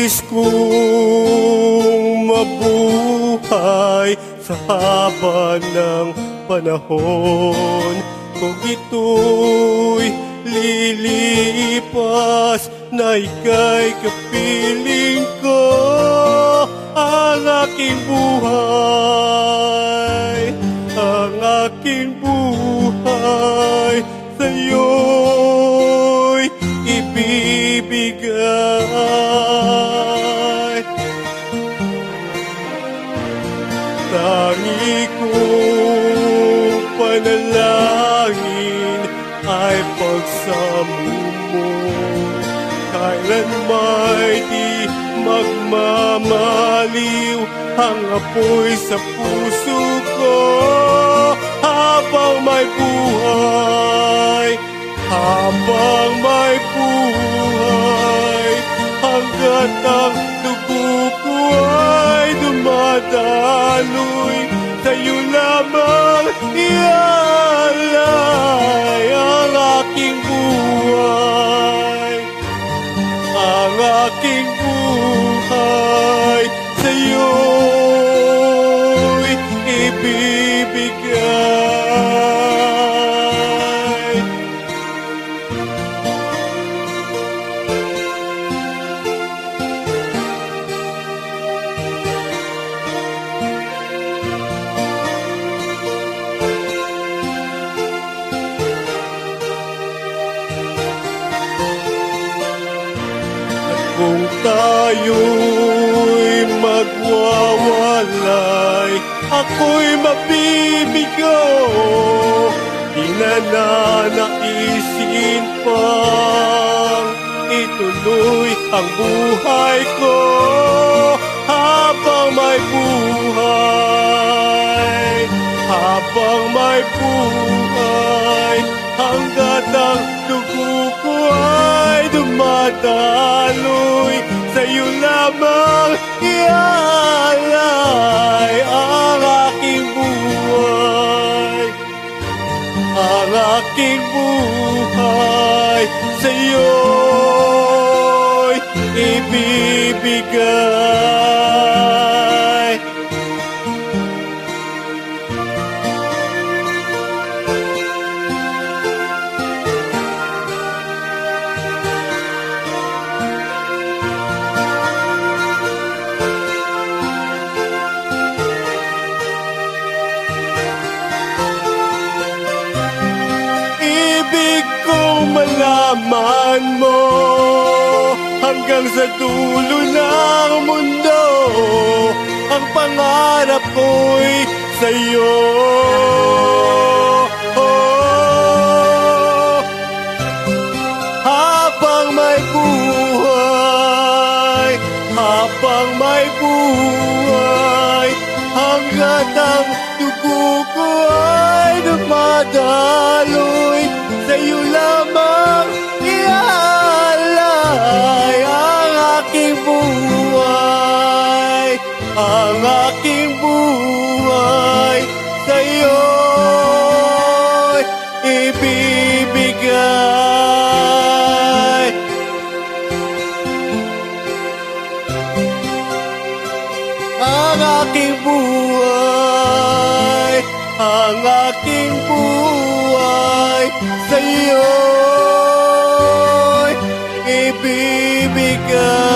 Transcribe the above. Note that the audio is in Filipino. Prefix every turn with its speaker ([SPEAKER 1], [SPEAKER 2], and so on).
[SPEAKER 1] Nais kong mabuhay sa haba ng panahon. Kung ito'y lilipas na ika'y kapiling ko, ang aking buhay, ang aking buhay sa'yo'y ibibigay. Tangi kong panalangin ay pagsamo mo, kailan may di magmamaliw ang apoy sa puso ko. Habang may buhay, habang may buhay, hanggat ang dugo ko ay dumadaloy, sa'yo lamang ialay ang aking buhay, ang aking buhay sa'yo'y ibibigay. Kung tayo'y magwawalay, ako'y mabibigo. Di na nanaisin pang ituloy ang buhay ko. Habang may buhay, habang may buhay, hanggat ang dugo ko ay dumadaloy, sa'yo lamang ialay ang aking buhay, ang aking buhay sa'yo'y ibibigay. Malaman mo hanggang sa dulo ng mundo, ang pangarap ko'y sa'yo. Habang may buhay, habang may buhay, hanggat ang dugo ko ay dumadaloy, sa'yo lamang ialay ang aking buhay, ang aking buhay sa'yo'y ibibigay. Ang aking buhay, ang aking buhay sa'yo'y ibibigay.